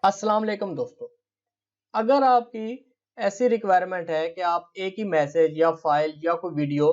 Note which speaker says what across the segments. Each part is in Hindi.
Speaker 1: अस्सलाम वालेकुम दोस्तों। अगर आपकी ऐसी रिक्वायरमेंट है कि आप एक ही मैसेज या फाइल या कोई वीडियो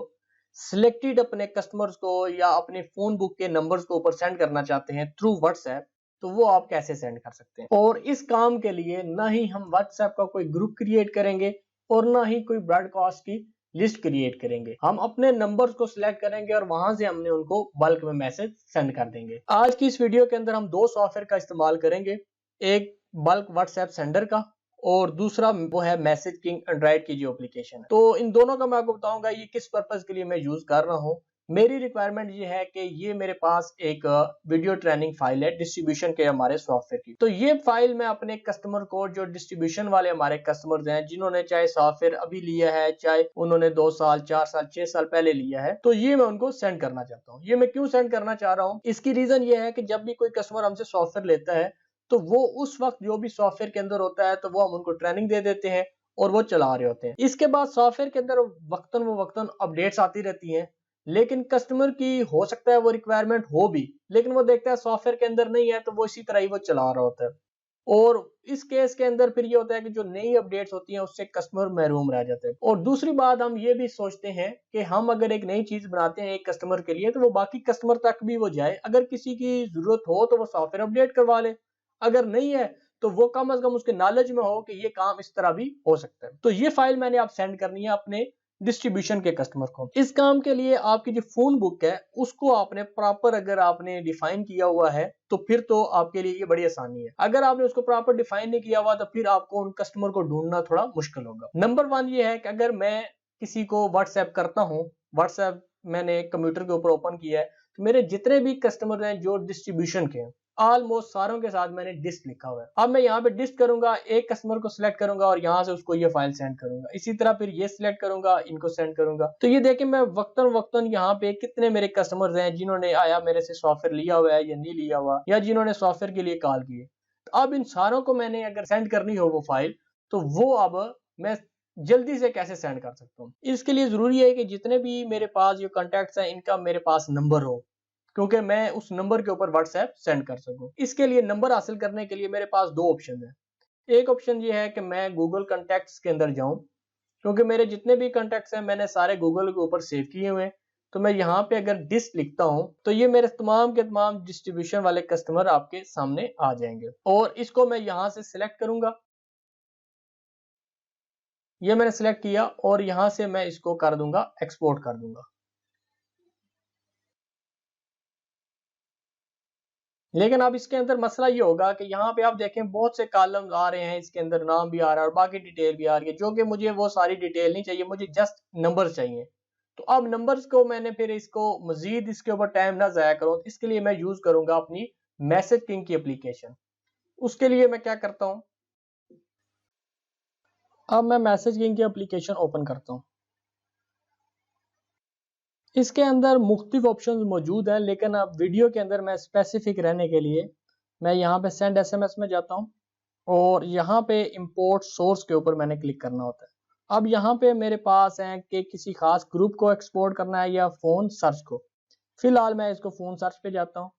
Speaker 1: सिलेक्टेड अपने कस्टमर्स को या अपने फ़ोन बुक के नंबर्स के ऊपर सेंड करना चाहते हैं थ्रू व्हाट्सएप, तो वो आप कैसे सेंड कर सकते हैं? और इस काम के लिए ना ही हम व्हाट्सएप का कोई ग्रुप क्रिएट करेंगे और ना ही कोई ब्रॉडकास्ट की लिस्ट क्रिएट करेंगे। हम अपने नंबर्स को सिलेक्ट करेंगे और वहां से हमने उनको बल्क में मैसेज सेंड कर देंगे। आज की इस वीडियो के अंदर हम दो सॉफ्टवेयर का इस्तेमाल करेंगे। एक बल्क व्हाट्सएप सेंडर का और दूसरा वो है मैसेज किंग एंड्रॉइड की जो एप्लीकेशन है। तो इन दोनों का मैं आपको बताऊंगा ये किस पर्पस के लिए मैं यूज कर रहा हूँ। मेरी रिक्वायरमेंट ये है कि ये मेरे पास एक वीडियो ट्रेनिंग फाइल है डिस्ट्रीब्यूशन के हमारे सॉफ्टवेयर की। तो ये फाइल मैं अपने कस्टमर को, जो डिस्ट्रीब्यूशन वाले हमारे कस्टमर्स हैं, जिन्होंने चाहे सॉफ्टवेयर अभी लिया है, चाहे उन्होंने 2 साल 4 साल 6 साल पहले लिया है, तो ये मैं उनको सेंड करना चाहता हूँ। ये मैं क्यों सेंड करना चाह रहा हूँ, इसकी रीजन ये है कि जब भी कोई कस्टमर हमसे सॉफ्टवेयर लेता है तो वो उस वक्त जो भी सॉफ्टवेयर के अंदर होता है तो वो हम उनको ट्रेनिंग दे देते हैं और वो चला रहे होते हैं। इसके बाद सॉफ्टवेयर के अंदर वक्तन अपडेट्स आती रहती हैं, लेकिन कस्टमर की हो सकता है वो रिक्वायरमेंट हो भी, लेकिन वो देखता है सॉफ्टवेयर के अंदर नहीं है तो वो इसी तरह ही वो चला रहा होता है। और इस केस के अंदर फिर ये होता है कि जो नई अपडेट्स होती हैं उससे कस्टमर महरूम रह जाते हैं। और दूसरी बात हम ये भी सोचते हैं कि हम अगर एक नई चीज बनाते हैं एक कस्टमर के लिए तो वो बाकी कस्टमर तक भी वो जाए। अगर किसी की जरूरत हो तो वो सॉफ्टवेयर अपडेट करवा ले, अगर नहीं है तो वो कम से कम उसके नॉलेज में हो कि ये काम इस तरह भी हो सकता है। तो ये फाइल मैंने आप सेंड करनी है अपने डिस्ट्रीब्यूशन के कस्टमर को। इस काम के लिए आपकी जो फोन बुक है उसको आपने प्रॉपर अगर आपने डिफाइन किया हुआ है तो फिर तो आपके लिए ये बड़ी आसानी है। अगर आपने उसको प्रॉपर डिफाइन नहीं किया हुआ तो फिर आपको उन कस्टमर को ढूंढना थोड़ा मुश्किल होगा। नंबर 1 ये है कि अगर मैं किसी को व्हाट्सएप करता हूँ, व्हाट्सएप मैंने कंप्यूटर के ऊपर ओपन किया है, तो मेरे जितने भी कस्टमर हैं जो डिस्ट्रीब्यूशन के हैं ऑलमोस्ट सारों के साथ मैंने डिस्ट लिखा हुआ है। अब मैं यहाँ पे डिस्ट करूंगा, एक कस्टमर को सिलेक्ट करूंगा और यहाँ से उसको ये फाइल सेंड करूंगा। इसी तरह फिर ये सिलेक्ट करूंगा, इनको सेंड करूंगा। तो ये देखें मैं वक्तन वक्तन यहाँ पे कितने मेरे कस्टमर्स हैं जिन्होंने आया मेरे से सॉफ्टवेयर लिया हुआ है या नहीं लिया हुआ, या जिन्होंने सॉफ्टवेयर के लिए कॉल किए। तो अब इन सारों को मैंने अगर सेंड करनी हो वो फाइल, तो वो अब मैं जल्दी से कैसे सेंड कर सकता हूँ। इसके लिए जरूरी है कि जितने भी मेरे पास जो कॉन्टैक्ट्स हैं इनका मेरे पास नंबर हो, क्योंकि मैं उस नंबर के ऊपर व्हाट्सएप सेंड कर सकूं। इसके लिए नंबर हासिल करने के लिए मेरे पास दो ऑप्शन है। एक ऑप्शन ये है कि मैं गूगल कॉन्टैक्ट्स के अंदर जाऊं, क्योंकि मेरे जितने भी कॉन्टैक्ट्स हैं मैंने सारे गूगल के ऊपर सेव किए हुए हैं। तो मैं यहाँ पे अगर डिस्ट लिखता हूं तो ये मेरे तमाम के तमाम डिस्ट्रीब्यूशन वाले कस्टमर आपके सामने आ जाएंगे। और इसको मैं यहाँ से सिलेक्ट करूंगा, ये मैंने सिलेक्ट किया और यहाँ से मैं इसको कर दूंगा, एक्सपोर्ट कर दूंगा। लेकिन अब इसके अंदर मसला ये होगा कि यहाँ पे आप देखें बहुत से कॉलम्स आ रहे हैं, इसके अंदर नाम भी आ रहा है और बाकी डिटेल भी आ रही है, जो कि मुझे वो सारी डिटेल नहीं चाहिए, मुझे जस्ट नंबर चाहिए। तो अब नंबर्स को मैंने फिर इसको मजीद इसके ऊपर टाइम ना जाया करूँ, इसके लिए मैं यूज करूंगा अपनी मैसेज किंग की एप्लीकेशन। उसके लिए मैं क्या करता हूँ, अब मैं मैसेज किंग की एप्लीकेशन ओपन करता हूँ। इसके अंदर मुख्तलिफ ऑप्शंस मौजूद हैं, लेकिन अब वीडियो के अंदर मैं स्पेसिफिक रहने के लिए मैं यहाँ पे सेंड एसएमएस में जाता हूँ और यहाँ पे इंपोर्ट सोर्स के ऊपर मैंने क्लिक करना होता है। अब यहाँ पे मेरे पास है कि किसी खास ग्रुप को एक्सपोर्ट करना है या फोन सर्च को। फिलहाल मैं इसको फोन सर्च पे जाता हूँ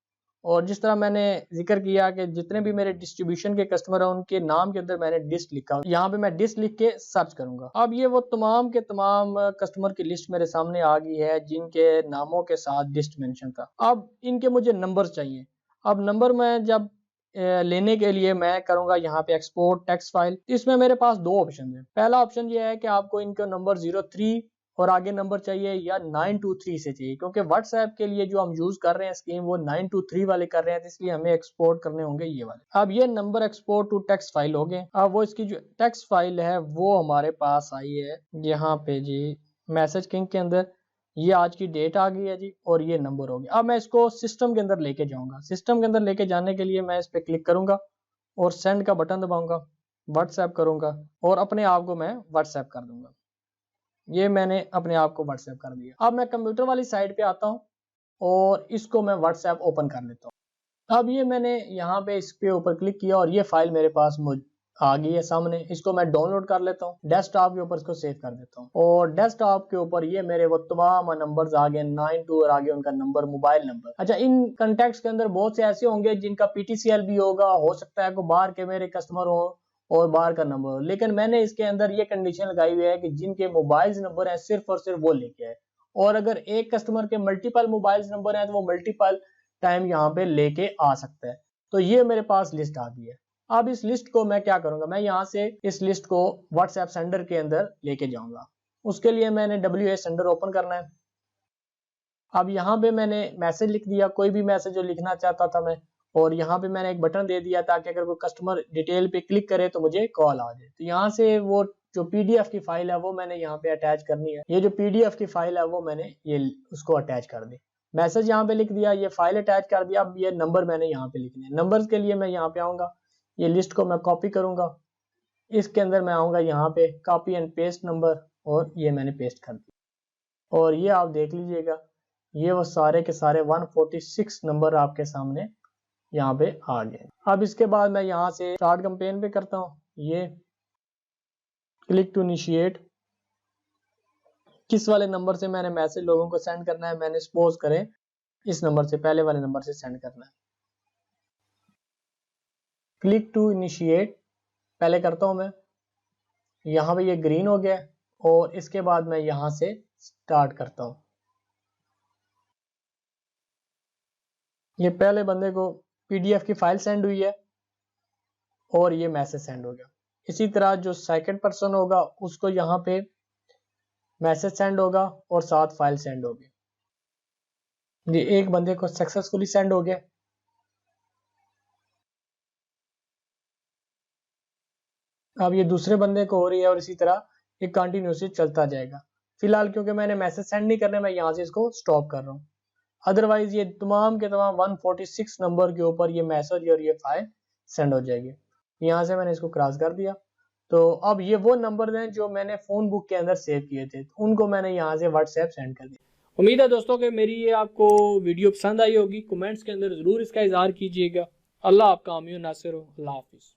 Speaker 1: और जिस तरह मैंने जिक्र किया कि जितने भी मेरे डिस्ट्रीब्यूशन के कस्टमर हैं उनके नाम के अंदर मैंने डिस्ट लिखा, यहाँ पे मैं डिस्ट लिख के सर्च करूंगा। अब ये वो तमाम के तमाम कस्टमर की लिस्ट मेरे सामने आ गई है जिनके नामों के साथ डिस्ट मेंशन था। अब इनके मुझे नंबर चाहिए। अब नंबर मैं जब लेने के लिए मैं करूंगा यहाँ पे एक्सपोर्ट टेक्स्ट फाइल। इसमें मेरे पास दो ऑप्शन है। पहला ऑप्शन ये है कि आपको इनका नंबर 03 और आगे नंबर चाहिए या 923 से चाहिए, क्योंकि व्हाट्सएप के लिए जो हम यूज कर रहे हैं स्कीम वो 923 वाले कर रहे हैं, तो इसलिए हमें एक्सपोर्ट करने होंगे ये वाले। अब ये number export to text file हो गए। अब वो इसकी जो टेक्स्ट फाइल है वो हमारे पास आई है यहाँ पे जी मैसेज किंग के अंदर। ये आज की डेट आ गई है जी और ये नंबर हो गया। अब मैं इसको सिस्टम के अंदर लेके जाऊंगा। सिस्टम के अंदर लेके जाने के लिए मैं इस पर क्लिक करूंगा और सेंड का बटन दबाऊंगा, व्हाट्सएप करूंगा और अपने आप को मैं व्हाट्सएप कर दूंगा। ये मैंने अपने आप को व्हाट्सएप कर दिया। अब मैं कंप्यूटर वाली साइड पे आता हूँ और इसको मैं व्हाट्सएप ओपन कर लेता हूँ। अब ये मैंने यहाँ पे इस पे ऊपर क्लिक किया और ये फाइल मेरे पास आ गई है सामने। इसको मैं डाउनलोड कर लेता हूँ, डेस्कटॉप के ऊपर इसको सेव कर देता हूँ। और डेस्कटॉप के ऊपर ये मेरे वो तमाम नंबर्स आ गए, 92 और आगे उनका नंबर, मोबाइल नंबर। अच्छा, इन कॉन्टैक्ट्स के अंदर बहुत से ऐसे होंगे जिनका PTCL भी होगा, हो सकता है कोई बाहर के मेरे कस्टमर हो और बाहर का नंबर हो, लेकिन मैंने इसके अंदर ये कंडीशन लगाई हुई है कि जिनके मोबाइल नंबर है सिर्फ और सिर्फ वो लेके आए। और अगर एक कस्टमर के मल्टीपल मोबाइल नंबर है तो वो मल्टीपल टाइम यहाँ पे लेके आ सकता है। तो ये मेरे पास लिस्ट आ गई है। अब इस लिस्ट को मैं क्या करूंगा, मैं यहाँ से इस लिस्ट को व्हाट्सएप सेंडर के अंदर लेके जाऊंगा। उसके लिए मैंने WA सेंडर ओपन करना है। अब यहाँ पे मैंने मैसेज लिख दिया, कोई भी मैसेज जो लिखना चाहता था मैं, और यहाँ पे मैंने एक बटन दे दिया ताकि अगर कोई कस्टमर डिटेल पे क्लिक करे तो मुझे कॉल आ जाए। तो यहाँ से वो जो PDF की फाइल है वो मैंने यहाँ पे अटैच करनी है। ये जो PDF की फाइल है वो मैंने ये उसको अटैच कर दी। मैसेज यहाँ पे लिख दिया, ये फाइल अटैच कर दिया। अब ये नंबर मैंने यहाँ पे लिखने हैं। नंबर के लिए मैं यहाँ पे आऊंगा, ये लिस्ट को मैं कॉपी करूंगा, इसके अंदर मैं आऊंगा यहाँ पे कॉपी एंड पेस्ट नंबर, और ये मैंने पेस्ट कर दिया। और ये आप देख लीजिएगा, ये वो सारे के सारे 146 नंबर आपके सामने यहाँ पे आ गए। अब इसके बाद मैं यहाँ से स्टार्ट कैंपेन पे करता हूँ, ये क्लिक टू इनिशिएट। किस वाले नंबर से मैंने मैसेज लोगों को सेंड करना है, मैंने सपोज करें इस नंबर से, पहले वाले नंबर से सेंड करना है। क्लिक टू इनिशिएट पहले करता हूं मैं, यहाँ पे ये ग्रीन हो गया, और इसके बाद मैं यहाँ से स्टार्ट करता हूँ। ये पहले बंदे को PDF की फाइल सेंड हुई है और ये मैसेज सेंड हो गया। इसी तरह जो सेकंड पर्सन होगा उसको यहाँ पे मैसेज सेंड होगा और साथ फाइल सेंड होगी। ये एक बंदे को सक्सेसफुली सेंड हो गया। अब ये दूसरे बंदे को हो रही है और इसी तरह ये कंटिन्यूसली चलता जाएगा। फिलहाल क्योंकि मैंने मैसेज सेंड नहीं करने, मैं यहाँ से इसको स्टॉप कर रहा हूँ। अदरवाइज ये तमाम के तमाम 146 नंबर के ऊपर ये मैसेज और ये फाइल सेंड हो जाएगी। यहाँ से मैंने इसको क्रॉस कर दिया। तो अब ये वो नंबर हैं जो मैंने फोन बुक के अंदर सेव किए थे, उनको मैंने यहाँ से व्हाट्सएप सेंड कर दिया। उम्मीद है दोस्तों कि मेरी ये आपको वीडियो पसंद आई होगी। कमेंट्स के अंदर जरूर इसका इजहार कीजिएगा। अल्लाह आपका आमीन नासिर हो। अल्लाह हाफिज।